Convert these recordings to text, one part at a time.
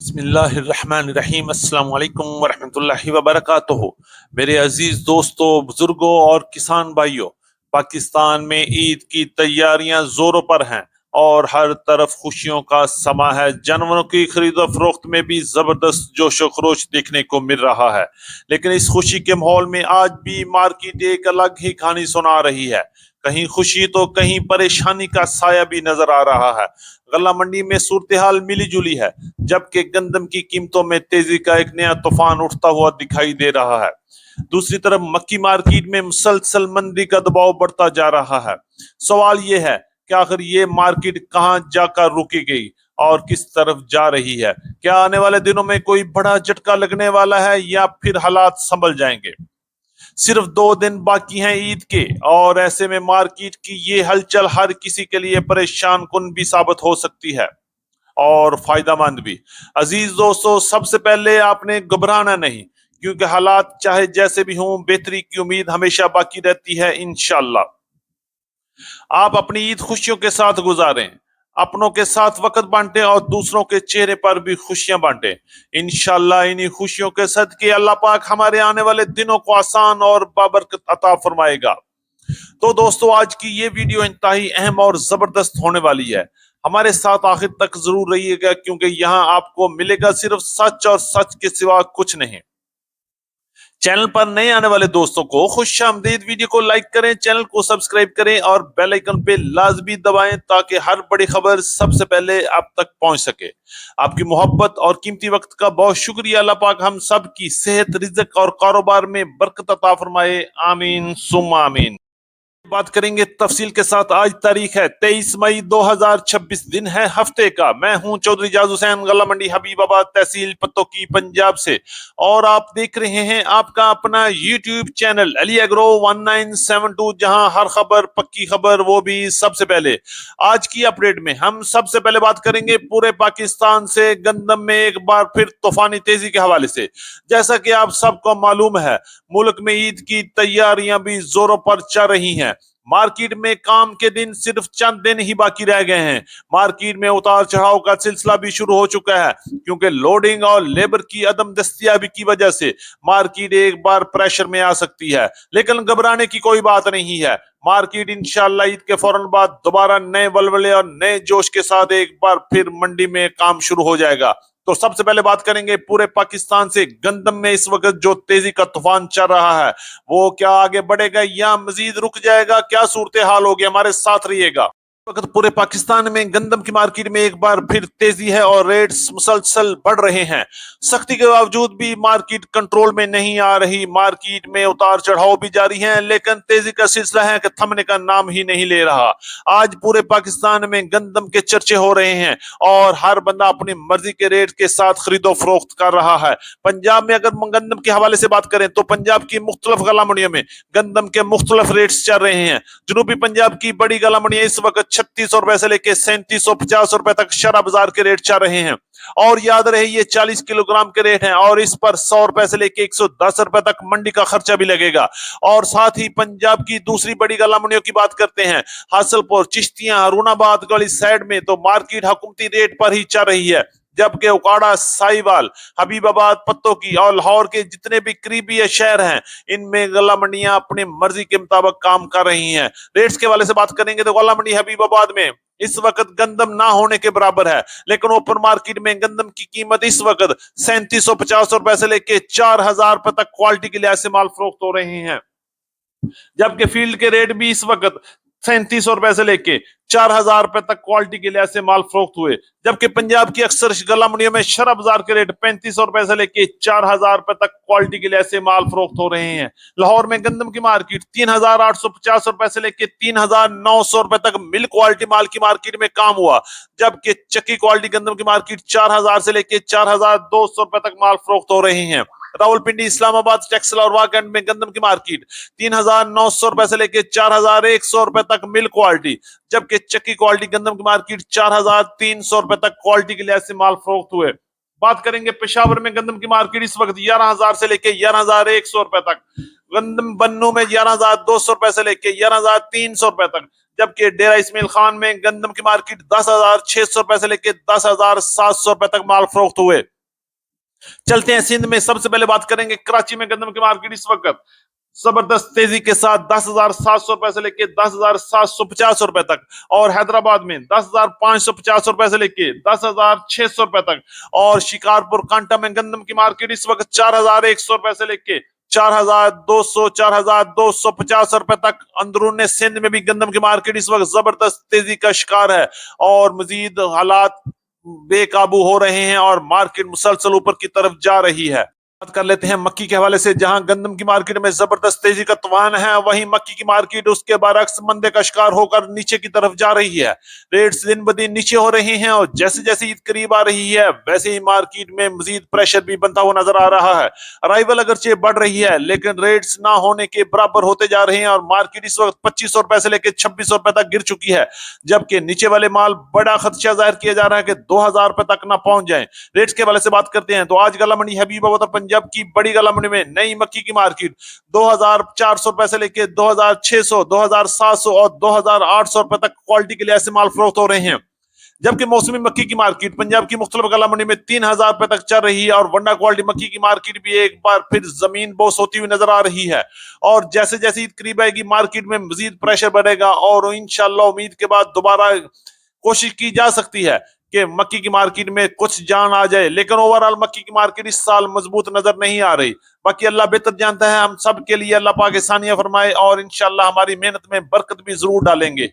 بسم اللہ الرحمن الرحیم۔ السلام علیکم ورحمۃ اللہ وبرکاتہ۔ میرے عزیز دوستوں، بزرگوں اور کسان بھائیوں، پاکستان میں عید کی تیاریاں زوروں پر ہیں اور ہر طرف خوشیوں کا سما ہے۔ جانوروں کی خرید و فروخت میں بھی زبردست جوش و خروش دیکھنے کو مل رہا ہے، لیکن اس خوشی کے ماحول میں آج بھی مارکیٹ ایک الگ ہی کہانی سنا رہی ہے۔ کہیں خوشی تو کہیں پریشانی کا سایہ بھی نظر آ رہا ہے۔ غلہ منڈی میں صورتحال ملی جلی ہے، جبکہ گندم کی قیمتوں میں تیزی کا ایک نیا طوفان اٹھتا ہوا دکھائی دے رہا ہے۔ دوسری طرف مکی مارکیٹ میں مسلسل مندی کا دباؤ بڑھتا جا رہا ہے۔ سوال یہ ہے کہ آخر یہ مارکیٹ کہاں جا کر رکی گئی اور کس طرف جا رہی ہے؟ کیا آنے والے دنوں میں کوئی بڑا جھٹکا لگنے والا ہے یا پھر حالات سنبھل جائیں گے؟ صرف 2 دن باقی ہیں عید کے، اور ایسے میں مارکیٹ کی یہ ہلچل ہر کسی کے لیے پریشان کن بھی ثابت ہو سکتی ہے اور فائدہ مند بھی۔ عزیز دوستو، سب سے پہلے آپ نے گھبرانا نہیں، کیونکہ حالات چاہے جیسے بھی ہوں، بہتری کی امید ہمیشہ باقی رہتی ہے انشاءاللہ۔ آپ اپنی عید خوشیوں کے ساتھ گزاریں، اپنوں کے ساتھ وقت بانٹیں اور دوسروں کے چہرے پر بھی خوشیاں بانٹیں۔ انشاءاللہ انہی خوشیوں کے صدقے اللہ پاک ہمارے آنے والے دنوں کو آسان اور بابرکت عطا فرمائے گا۔ تو دوستو، آج کی یہ ویڈیو انتہائی اہم اور زبردست ہونے والی ہے۔ ہمارے ساتھ آخر تک ضرور رہیے گا، کیونکہ یہاں آپ کو ملے گا صرف سچ اور سچ کے سوا کچھ نہیں۔ چینل پر نئے آنے والے دوستوں کو خوش آمدید۔ ویڈیو کو لائک کریں، چینل کو سبسکرائب کریں اور بیل آئیکن پہ لازمی دبائیں تاکہ ہر بڑی خبر سب سے پہلے آپ تک پہنچ سکے۔ آپ کی محبت اور قیمتی وقت کا بہت شکریہ۔ اللہ پاک ہم سب کی صحت، رزق اور کاروبار میں برکت عطا فرمائے، آمین ثم آمین۔ بات کریں گے تفصیل کے ساتھ۔ آج تاریخ ہے 23 مئی 2026، دن ہے ہفتے کا۔ میں ہوں چودھری جاز حسین، غلہ منڈی حبیب آباد، تحصیل پتوکی، پنجاب سے، اور آپ دیکھ رہے ہیں آپ کا اپنا یوٹیوب چینل علی ایگرو 1972، جہاں ہر خبر پکی خبر، وہ بھی سب سے پہلے۔ آج کی اپڈیٹ میں ہم سب سے پہلے بات کریں گے پورے پاکستان سے گندم میں ایک بار پھر طوفانی تیزی کے حوالے سے۔ جیسا کہ آپ سب کو معلوم ہے، ملک میں عید کی تیاریاں بھی زوروں پر چل رہی ہیں۔ مارکیٹ میں کام کے دن صرف چند دن ہی باقی رہ گئے ہیں۔ مارکیٹ میں اتار چڑھاؤ کا سلسلہ بھی شروع ہو چکا ہے، کیونکہ لوڈنگ اور لیبر کی عدم دستیابی کی وجہ سے مارکیٹ ایک بار پریشر میں آ سکتی ہے، لیکن گھبرانے کی کوئی بات نہیں ہے۔ مارکیٹ انشاءاللہ عید کے فوراً بعد دوبارہ نئے ولولے اور نئے جوش کے ساتھ ایک بار پھر منڈی میں کام شروع ہو جائے گا۔ تو سب سے پہلے بات کریں گے پورے پاکستان سے گندم میں اس وقت جو تیزی کا طوفان چل رہا ہے، وہ کیا آگے بڑھے گا یا مزید رک جائے گا؟ کیا صورتحال ہوگی؟ ہمارے ساتھ رہیے گا۔ وقت پورے پاکستان میں گندم کی مارکیٹ میں ایک بار پھر تیزی ہے اور ریٹس مسلسل بڑھ رہے ہیں۔ سختی کے باوجود بھی مارکیٹ کنٹرول میں نہیں آ رہی۔ مارکیٹ میں اتار چڑھاؤ بھی جاری ہیں، لیکن تیزی کا سلسلہ ہے کہ تھمنے کا نام ہی نہیں لے رہا۔ آج پورے پاکستان میں گندم کے چرچے ہو رہے ہیں اور ہر بندہ اپنی مرضی کے ریٹ کے ساتھ خرید و فروخت کر رہا ہے۔ پنجاب میں اگر گندم کے حوالے سے بات کریں تو پنجاب کی مختلف غلہ منڈیوں میں گندم کے مختلف ریٹس چل رہے ہیں۔ جنوبی پنجاب کی بڑی غلہ منڈیاں اس وقت 3600 روپے سے لے کے 3750 روپے تک شرح بازار کے ریٹ چل رہے ہیں، اور یاد رہے یہ 40 کلو گرام کے ریٹ ہیں، اور اس پر 100 روپے سے لے کے 110 روپے تک منڈی کا خرچہ بھی لگے گا۔ اور ساتھ ہی پنجاب کی دوسری بڑی غلہ منڈیوں کی بات کرتے ہیں، حاصل پور، چشتیاں، ہارون آباد والی سائڈ میں تو مارکیٹ حکومتی ریٹ پر ہی چل رہی ہے، جبکہ اکاڑا، سائیوال، حبیب آباد، پتوکی اور لاہور کے جتنے بھی قریبی شہر ہیں، ان میں غلہ منڈیاں اپنی مرضی کے مطابق کام کر رہی ہیں۔ ریٹس کے والے سے بات کریں گے تو غلہ منڈی حبیب آباد میں اس وقت گندم نہ ہونے کے برابر ہے، لیکن اوپن مارکیٹ میں گندم کی قیمت اس وقت 3750 روپے سے لے کے 4000 روپے تک کوالٹی کے لحاظ سے مال فروخت ہو رہے ہیں، جبکہ فیلڈ کے ریٹ بھی اس وقت 3700 روپے سے لے کے 4000 روپے تک کوالٹی کے لحاظ سے مال فروخت ہوئے، جبکہ پنجاب کی اکثر غلہ منڈیوں میں شرح بازار کے ریٹ 3500 روپے سے لے کے 4000 روپے تک کوالٹی کے لحاظ سے مال فروخت ہو رہے ہیں۔ لاہور میں گندم کی مارکیٹ 3850 روپے سے لے کے 3900 روپے تک مل کوالٹی مال کی مارکیٹ میں کام ہوا، جبکہ چکی کوالٹی گندم کی مارکیٹ 4000 سے لے کے 4200 روپے تک مال فروخت ہو رہے ہیں۔ راول پنڈی، اسلام آباد، ٹیکسل اور واکنڈ میں گندم کی مارکیٹ 3900 روپے سے لے کے 4100 روپے تک مل کوالٹی، جبکہ چکی کوالٹی گندم کی مارکیٹ 4300 روپے تک کوالٹی کے لحاظ سے مال فروخت ہوئے۔ بات کریں گے پشاور میں گندم کی مارکیٹ اس وقت 11000 سے لے کے 11100 روپے تک، گندم بنو میں 11200 روپے سے لے کے 11300 روپے تک، जबकि डेरा इस्माइल खान में गंदम की मार्केट 10,600 रुपए से लेकर 10,700 रुपए तक माल फरोख्त हुए। चलते हैं सिंध में, सबसे पहले बात करेंगे कराची में गंदम की मार्केट इस वक्त जबरदस्त तेजी के साथ 10,700 रुपए से लेके 10,750 रुपए तक, और हैदराबाद में 10,550 रुपए से लेके 10,600 रुपए तक, और शिकारपुर कांटा में गंदम की मार्केट इस वक्त 4,100 रुपए से लेके 4,200 4,250 रुपए तक। अंदरून सिंध में भी गंदम की मार्केट इस वक्त जबरदस्त तेजी का शिकार है और मजीद हालात बेकाबू हो रहे हैं और मार्केट मुसलसल ऊपर की तरफ जा रही है। बात कर लेते हैं मक्की के हवाले से, जहां गंदम की मार्केट में जबरदस्त तेजी का तूफान है, वहीं मक्की की मार्केट उसके बरक्स मंदे का शिकार होकर नीचे की तरफ जा रही है। रेट्स दिन ब दिन नीचे हो रहे हैं और जैसे जैसे ईद करीब आ रही है वैसे ही मार्केट में मजीद प्रेशर भी बनता हुआ नजर आ रहा है। अराइवल अगरचे बढ़ रही है लेकिन रेट्स ना होने के बराबर होते जा रहे हैं और मार्केट इस वक्त 2500 रुपए से लेकर 2600 रुपए तक गिर चुकी है, जबकि नीचे वाले माल बड़ा खदशा जाहिर किया जा रहा है कि 2000 रुपए तक ना पहुंच जाए। रेट्स के हवाले से बात करते हैं तो आज गला मंडी हबीबाबाद पंजाब की बड़ी गला मंडी में नई मक्की की मार्केट 2,400 रुपए से लेकर 2,600, 2,700 और 2,800 रुपए तक क्वालिटी के लिए ऐसे माल फरोख्त हो रहे हैं। जबकि मौसमी मक्की की मार्केट पंजाब की मुख्तलिफ गला मंडी में 3,000 रुपए तक चल रही है और वंडा क्वालिटी मक्की की मार्केट भी एक बार फिर जमीन बोस होती हुई नजर आ रही है। और जैसे जैसे ईद करीब आएगी मार्केट में मजीद प्रेशर बढ़ेगा और इंशाल्लाह उम्मीद के बाद दोबारा कोशिश की जा सकती है कि मक्की की मार्केट में कुछ जान आ जाए, लेकिन ओवरऑल मक्की की मार्केट इस साल मजबूत नजर नहीं आ रही। बाकी अल्लाह बेहतर जानता है, हम सब के लिए अल्लाह पाक आसानियां फरमाए और इंशाल्लाह हमारी मेहनत में बरकत भी जरूर डालेंगे।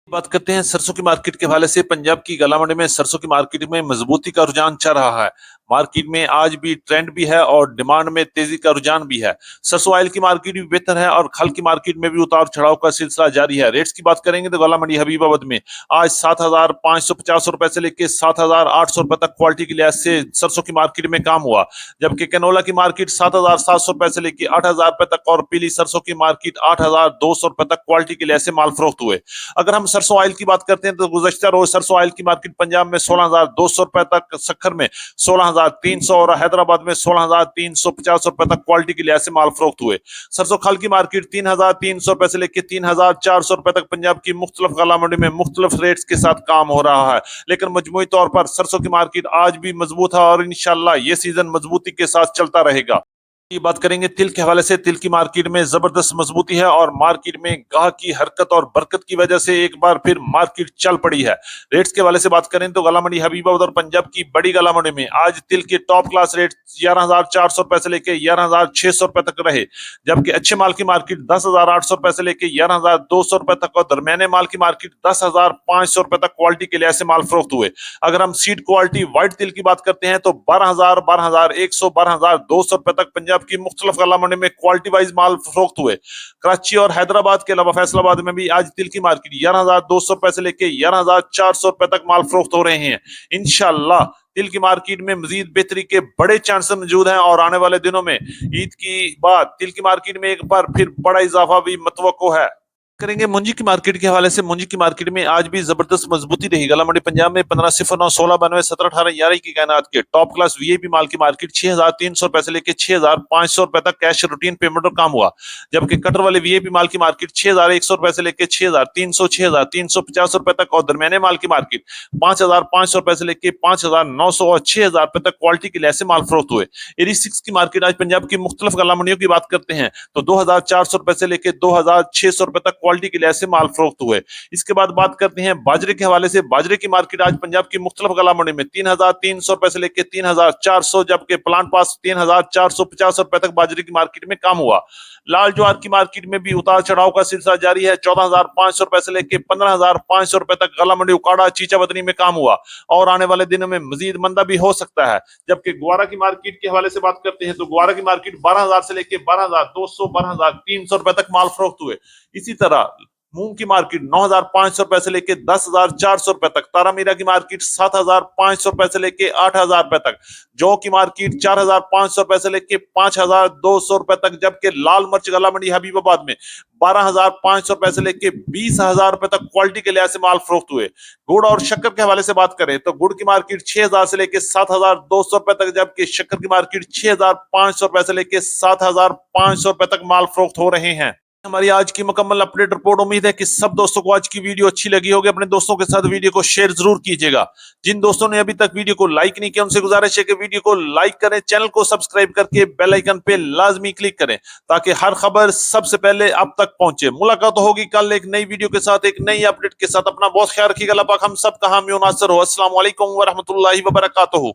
बात करते हैं सरसों की मार्केट के हवाले से, पंजाब की गला मंडी में सरसों की मार्केट में मजबूती का रुझान चल रहा है। मार्केट में आज भी ट्रेंड भी है और डिमांड में तेजी का रुझान भी है। सरसों ऑयल की मार्केट भी बेहतर है और खल की मार्केट में भी उतार चढ़ाव का सिलसिला जारी है। रेट्स की बात करेंगे तो गला मंडी हबीबाबाद में आज 7,550 रुपए से लेकर 7,800 रुपए तक क्वालिटी के लिहाज से सरसों की मार्केट में काम हुआ, जबकि कैनोला की मार्केट 7,700 रुपए से लेकर 8,000 रुपए तक और पीली सरसों की मार्केट 8,200 रुपए तक क्वालिटी के लिहाज से माल फरोख्त हुए। अगर हम सरसों ऑयल की बात करते हैं तो गुज़श्ता रोज सरसों ऑयल की मार्केट पंजाब में 16,200 रुपए तक, सक्खर में 16,300 और हैदराबाद में 16,350 रुपए तक क्वालिटी के लिहाज से माल फरोख्त हुए। सरसों खल की मार्केट 3,300 रुपए से लेकर 3,400 रुपए तक पंजाब की मुख्तलिफ गला मंडी में मुख्तलिफ रेट्स के साथ काम हो रहा है, लेकिन मजमूई तौर पर सरसों की मार्केट आज भी मजबूत है और इंशाल्लाह ये सीजन मजबूती के साथ चलता रहेगा। की बात करेंगे तिल के हवाले से, तिल की मार्केट में जबरदस्त मजबूती है और मार्केट में गाहक की हरकत और बरकत की वजह से एक बार फिर मार्केट चल पड़ी है। रेट्स के हवाले से बात करें तो गला मंडी हबीबाबाद और पंजाब की बड़ी गला मंडी में आज तिल के टॉप क्लास रेट 11,400 रुपए से लेकर 11,600 रुपए तक रहे, जबकि अच्छे माल की मार्केट 10,800 रुपए से लेकर 11,200 रुपए तक और दरमियाने माल की मार्केट 10,500 रुपए तक क्वालिटी के लिए ऐसे माल फरोख्त हुए। अगर हम सीड क्वालिटी व्हाइट तिल की बात करते हैं तो 12,000, 12,100, 12,200 रुपए तक पंजाब की मुख्तलिफ गला मंडी में क्वालिटी वाइज माल फरोख्त हुए। कराची और हैदराबाद के अलावा फैसलाबाद में भी आज तिल की मार्केट 11,200 रुपए से लेकर 11,400 रुपए तक माल फरोख्त हो रहे हैं। इंशाल्लाह तिल की मार्केट में मजीद बेहतरी के बड़े चांसेस मौजूद हैं और आने वाले दिनों में ईद की बाद तिल की मार्केट में एक बार फिर बड़ा इजाफा भी मतवक्को है। करेंगे मुंजी की मार्केट के हवाले से, मुंजी की मार्केट में आज भी जबरदस्त मजबूती रही। गला मंडी पंजाब में 1509 1692 1718 11 की कायनात के टॉप क्लास वीआईपी माल की मार्केट 6,300 रुपए से लेकर 6,500 रुपए तक कैश रूटीन पेमेंट पर काम हुआ, जबकि कटर वाले वीआईपी माल की मार्केट 6,100 रुपए से लेकर 6,300, 6,350 रुपए तक और दरमियाने माल की मार्केट 5,500 रुपए से लेकर 5,900 और 6,000 रुपए तक क्वालिटी के लिहाज से माल फरोख्त हुए। एरी सिक्स की मार्केट आज पंजाब की मुख्तलिफ गला मंडियों की बात करते हैं तो 2,400 रुपए से लेकर 2,600 रुपए तक क्वालिटी के लिहाज से माल फरोख्त हुए। इसके बाद बात करते हैं बाजरे के हवाले से, बाजरे की मार्केट आज पंजाब की मुख्तलिफ गला मंडी में 3,300 रुपए से लेकर 3,400, जबकि प्लांट पास 3,450 रुपए तक बाजरे की मार्केट में काम हुआ। लाल ज्वार की मार्केट में भी उतार चढ़ाव का सिलसिला जारी है। 14,500 रुपए से लेकर 15,500 रुपए तक गला मंडी उकाड़ा चीचा बदनी में काम हुआ और आने वाले दिनों में मजीद मंदा भी हो सकता है। जबकि ग्वारा की मार्केट के हवाले से बात करते हैं तो ग्वारा की मार्केट 12,000 से लेकर 12,200, 12,300 रुपए तक माल फरोख्त हुए। इसी तरह मूंग की मार्केट 9,500 रुपए से लेकर 10,400 रुपए तक, तारामीरा की मार्केट 7,500 रुपए से लेकर 8,000 रुपए तक, जौ की मार्केट 4,500 रुपए से लेकर 5,200 रुपए तक, जबकि लाल मिर्च गला मंडी हबीबाबाद में 12,500 रुपए से लेकर 20,000 रुपए तक क्वालिटी के लिहाज से माल फरोख्त हुए। गुड़ और शक्कर के हवाले से बात करें तो गुड़ की मार्केट 6,000 से लेकर 7,200 रुपए तक, जबकि शक्कर की मार्केट 6,500 रुपए से लेकर 7,500 रुपए तक माल फरोख्त हो रहे हैं। हमारी आज की मुकम्मल अपडेट रिपोर्ट। उम्मीद है कि सब दोस्तों को आज की वीडियो अच्छी लगी होगी। अपने दोस्तों के साथ वीडियो को शेयर जरूर कीजिएगा। जिन दोस्तों ने अभी तक वीडियो को लाइक नहीं किया उनसे गुजारिश है कि वीडियो को लाइक करें, चैनल को सब्सक्राइब करके बेल आइकन पे लाजमी क्लिक करें ताकि हर खबर सबसे पहले आप तक पहुंचे। मुलाकात होगी कल एक नई वीडियो के साथ, एक नई अपडेट के साथ। अपना बहुत ख्याल रखिएगा। अल्लाह पाक हम सब का हामी और नासिर हो। अस्सलाम वालेकुम व रहमतुल्लाहि व बरकातहू।